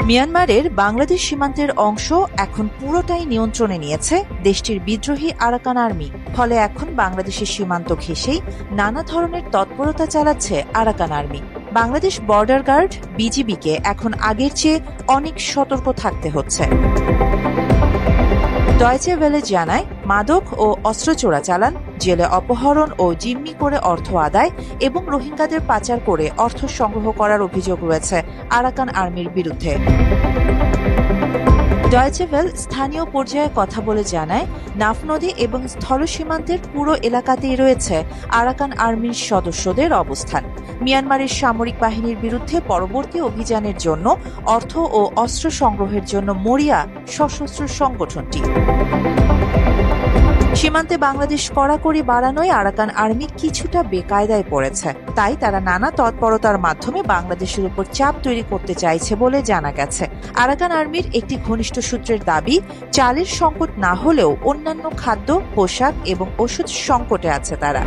মিয়ানমারের বাংলাদেশ সীমান্তের অংশ এখন পুরোটাই নিয়ন্ত্রণে নিয়েছে দেশটির বিদ্রোহী আরাকান আর্মি। ফলে এখন বাংলাদেশের সীমান্ত ঘেঁষেই নানা ধরনের তৎপরতা চালাচ্ছে Arakan army. Bangladesh border guard বিজিবিকে এখন আগের চেয়ে অনেক সতর্ক থাকতে হচ্ছে। ডয়েচে ওয়েলে জানায়, মাদক ও অস্ত্র চোরাচালান, জেলে অপহরণ ও জিম্মি করে অর্থ আদায় এবং রোহিঙ্গাদের পাচার করে অর্থ সংগ্রহ করার অভিযোগ রয়েছে আরাকান আর্মির বিরুদ্ধে। ডয়েচে ওয়েল স্থানীয় পর্যায়ে কথা বলে জানায়, নাফ নদী এবং স্থল সীমান্তের পুরো এলাকাতেই রয়েছে আরাকান আর্মির সদস্যদের অবস্থান। মিয়ানমারের সামরিক বাহিনীর বিরুদ্ধে পরবর্তী অভিযানের জন্য অর্থ ও অস্ত্র সংগ্রহের জন্য মরিয়া সশস্ত্র সংগঠনটি। সীমান্তে বাংলাদেশ কড়াকড়ি বাড়ানোয় আরাকান আর্মি কিছুটা বেকায়দায় পড়েছে। তাই তারা নানা তৎপরতার মাধ্যমে বাংলাদেশের উপর চাপ তৈরি করতে চাইছে বলে জানা গেছে। আরাকান আর্মির একটি ঘনিষ্ঠ সূত্রের দাবি, চালের সংকট না হলেও অন্যান্য খাদ্য, পোশাক এবং ওষুধ সংকটে আছে তারা।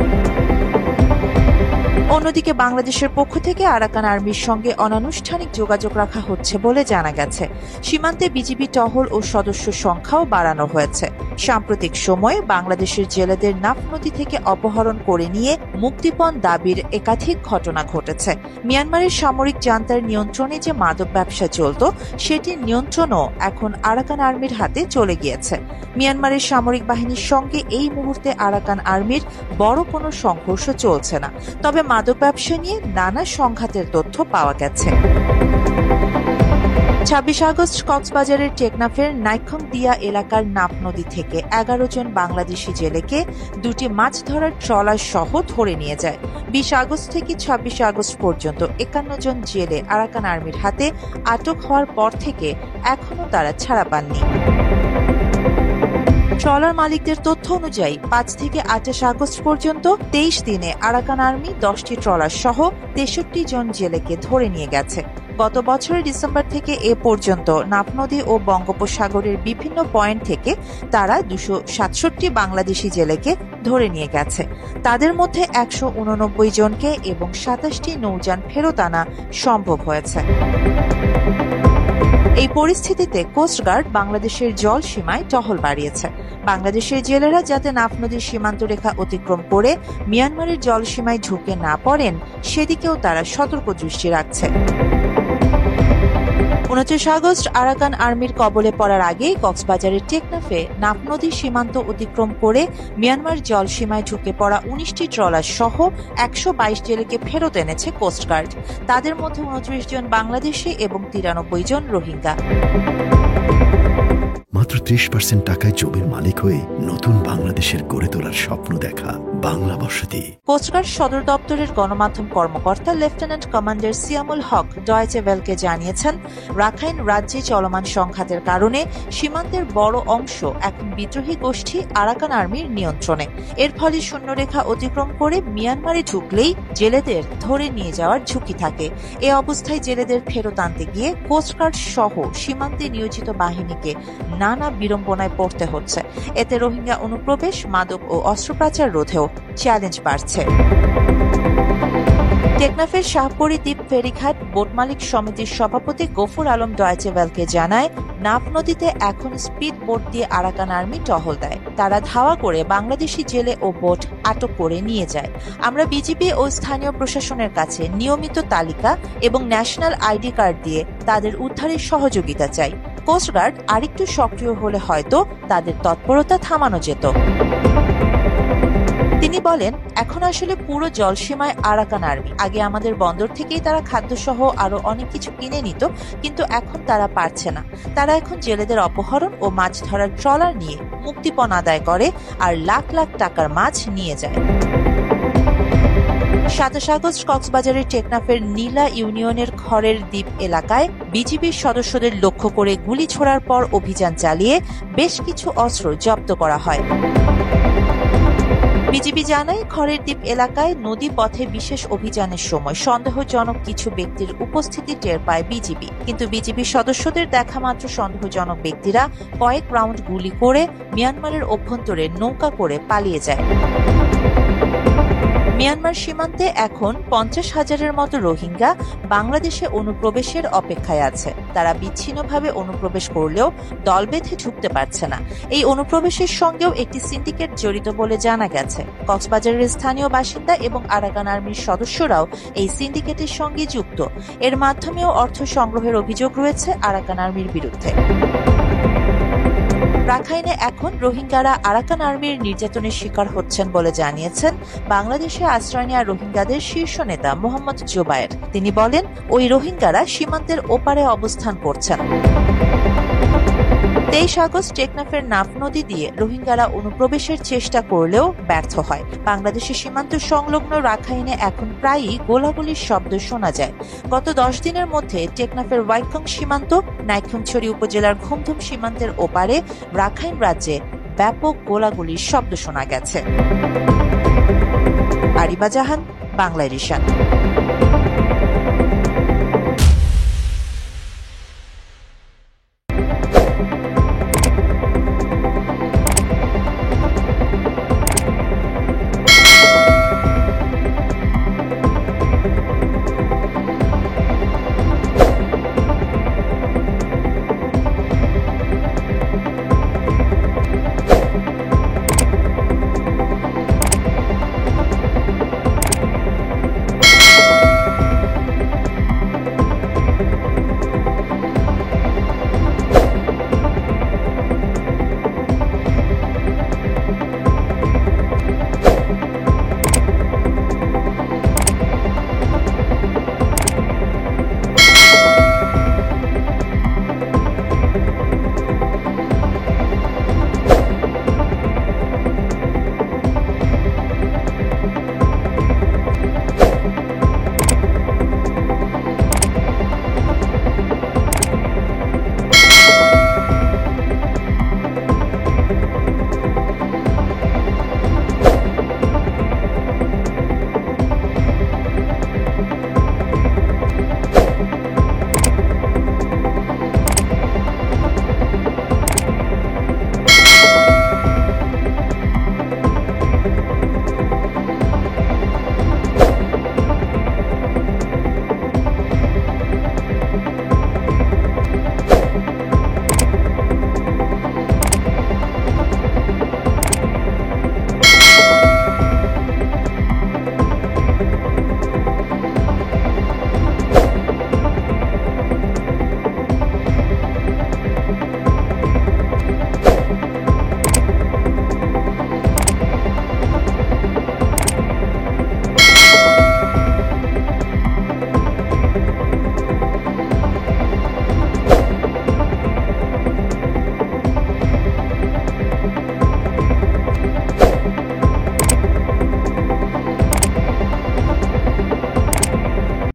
অন্যদিকে বাংলাদেশের পক্ষ থেকে আরাকান আর্মির সঙ্গে অনানুষ্ঠানিক যোগাযোগ রাখা হচ্ছে বলে জানা গেছে। সীমান্তে বিজিবি টহল ও সদস্য সংখ্যাও বাড়ানো হয়েছে। সাম্প্রতিক সময়ে বাংলাদেশের জেলেদের নাফ নদী থেকে অপহরণ করে নিয়ে মুক্তিপণ দাবির একাধিক ঘটনা ঘটেছে। মিয়ানমারের সামরিক জান্তার নিয়ন্ত্রণে যে মাদক ব্যবসা চলত, সেটির নিয়ন্ত্রণও এখন আরাকান আর্মির হাতে চলে গিয়েছে। মিয়ানমারের সামরিক বাহিনীর সঙ্গে এই মুহূর্তে আরাকান আর্মির বড় কোনো সংঘর্ষ চলছে না, তবে মাদক ব্যবসা নিয়ে নানা সংঘাতের তথ্য পাওয়া গেছে। ২৬ আগস্ট কক্সবাজারের টেকনাফের নাইখং দিয়া এলাকার নাপ নদী থেকে ১১ জন বাংলাদেশি জেলেকে দুটি মাছ ধরার ট্রলার সহ ধরে নিয়ে যায়। ২০ আগস্ট থেকে ২৬ আগস্ট পর্যন্ত ৫১ জন জেলে আরাকান আর্মির হাতে আটক হওয়ার পর থেকে এখনও তারা ছাড়া পাননি। ট্রলার মালিকদের তথ্য অনুযায়ী ৫ থেকে ২৮ আগস্ট পর্যন্ত ২৩ দিনে আরাকান আর্মি ১০টি ট্রলার সহ ৬৩ জন জেলেকে ধরে নিয়ে গেছে। গত বছরের ডিসেম্বর থেকে এ পর্যন্ত নাফ নদী ও বঙ্গোপসাগরের বিভিন্ন পয়েন্ট থেকে তারা ২৬৭ বাংলাদেশি জেলেকে ধরে নিয়ে গেছে। তাদের মধ্যে ১৮৯ জনকে এবং ২৭টি নৌযান ফেরত আনা সম্ভব হয়েছে। এই পরিস্থিতিতে কোস্টগার্ড বাংলাদেশের জল সীমায় টহল বাড়িয়েছে। বাংলাদেশের জেলেরা যাতে নাফ নদীর সীমান্ত রেখা অতিক্রম করে মিয়ানমারের জল সীমায় ঢুকে না পড়েন, সেদিকেও তারা সতর্ক দৃষ্টি রাখছে। ২৯ আগস্ট আরাকান আর্মির কবলে পড়ার আগেই কক্সবাজারের টেকনাফে নাফ নদীর সীমান্ত অতিক্রম করে মিয়ানমার জল সীমায় ঢুকে পড়া ১৯টি ট্রলার সহ ১২২ জেলেকে ফেরত এনেছে কোস্টগার্ড। তাদের মধ্যে ২৯ জন বাংলাদেশি এবং ৯৩ জন রোহিঙ্গা। মাত্র ৩০% টাকায় জমির মালিক হয়ে নতুন বাংলাদেশের গড়ে তোলার স্বপ্ন দেখা বাংলা বসতি। কোস্টগার্ড সদর দপ্তরের গণমাধ্যম কর্মকর্তা লেফটেন্যান্ট কমান্ডার সিয়ামুল হক ডয়েচে ওয়েলকে জানিয়েছেন, রাখাইন রাজ্যে চলমান সংঘাতের কারণে সীমান্তের বড় অংশ এখন বিদ্রোহী গোষ্ঠী আরাকান আর্মির নিয়ন্ত্রণে। এর ফলে শূন্যরেখা অতিক্রম করে মিয়ানমারে ঢুকলেই জেলেদের ধরে নিয়ে যাওয়ার ঝুঁকি থাকে। এ অবস্থায় জেলেদের ফেরত আনতে গিয়ে কোস্টগার্ড সহ সীমান্তে নিয়োজিত বাহিনীকে নানা বিড়ম্বনায় পড়তে হচ্ছে। এতে রোহিঙ্গা অনুপ্রবেশ, মাদক ও অস্ত্র পাচার রোধেও চ্যালেঞ্জ বাড়ছে। টেকনাফের শাহপরী দ্বীপ ফেরিঘাট বোট মালিক সমিতির সভাপতি গফুর আলম ডয়েচে ওয়েলকে জানায়, নাফ নদীতে এখন স্পিড বোট দিয়ে আরাকান আর্মি টহল দেয়। তারা ধাওয়া করে বাংলাদেশি জেলে ও বোট আটক করে নিয়ে যায়। আমরা বিজিবি ও স্থানীয় প্রশাসনের কাছে নিয়মিত তালিকা এবং ন্যাশনাল আইডি কার্ড দিয়ে তাদের উদ্ধারের সহযোগিতা চাই। কোস্টগার্ড আরেকটু সক্রিয় হলে হয়তো তাদের তৎপরতা থামানো যেত। তিনি বলেন, এখন আসলে পুরো জলসীমায় আরাকান আর্মি। আগে আমাদের বন্দর থেকেই তারা খাদ্যসহ আরো অনেক কিছু কিনে নিত, কিন্তু এখন তারা পারছে না। তারা এখন জেলেদের অপহরণ ও মাছ ধরার ট্রলার নিয়ে মুক্তিপণ আদায় করে আর লাখ লাখ টাকার মাছ নিয়ে যায়। ২৭ আগস্ট কক্সবাজারের টেকনাফের নীলা ইউনিয়নের খড়ের দ্বীপ এলাকায় বিজিবির সদস্যদের লক্ষ্য করে গুলি ছোড়ার পর অভিযান চালিয়ে বেশ কিছু অস্ত্র জব্দ করা হয়। বিজিবি জানায়, খড়ের দ্বীপ এলাকায় নদী পথে বিশেষ অভিযানের সময় সন্দেহজনক কিছু ব্যক্তির উপস্থিতি টের পায় বিজিবি। কিন্তু বিজিবির সদস্যদের দেখা মাত্র সন্দেহজনক ব্যক্তিরা কয়েক রাউন্ড গুলি করে মিয়ানমারের অভ্যন্তরে নৌকা করে পালিয়ে যায়। মিয়ানমার সীমান্তে এখন 50,000-এর মতো রোহিঙ্গা বাংলাদেশে অনুপ্রবেশের অপেক্ষায় আছে। তারা বিচ্ছিন্নভাবে অনুপ্রবেশ করলেও দল বেঁধে ঢুকতে পারছে না। এই অনুপ্রবেশের সঙ্গেও একটি সিন্ডিকেট জড়িত বলে জানা গেছে। কক্সবাজারের স্থানীয় বাসিন্দা এবং আরাকান আর্মির সদস্যরাও এই সিন্ডিকেটের সঙ্গে যুক্ত। এর মাধ্যমেও অর্থ সংগ্রহের অভিযোগ রয়েছে আরাকান আর্মির বিরুদ্ধে। রাখাইনে এখন রোহিঙ্গারা আরাকান আর্মির নির্যাতনের শিকার হচ্ছেন বলে জানিয়েছেন বাংলাদেশে আশ্রয় নেওয়া রোহিঙ্গাদের শীর্ষ নেতা মোহাম্মদ জোবায়ের। তিনি বলেন, ওই রোহিঙ্গারা সীমান্তের ওপারে অবস্থান করছেন। 23 আগস্ট টেকনাফের নাফ নদী দিয়ে রোহিঙ্গারা অনুপ্রবেশের চেষ্টা করলেও ব্যর্থ হয়। বাংলাদেশের সীমান্ত সংলগ্ন রাখাইনে এখন প্রায়ই গোলাগুলির শব্দ শোনা যায়। গত 10 দিনের মধ্যে টেকনাফের ওয়াইকং সীমান্ত, নাইক্ষ্যংছড়ি উপজেলার ঘুমধুম সীমান্তের ওপারে রাখাইন রাজ্যে ব্যাপক গোলাগুলির শব্দ শোনা গেছে। আরিবা জাহান, বাংলা এডিশন।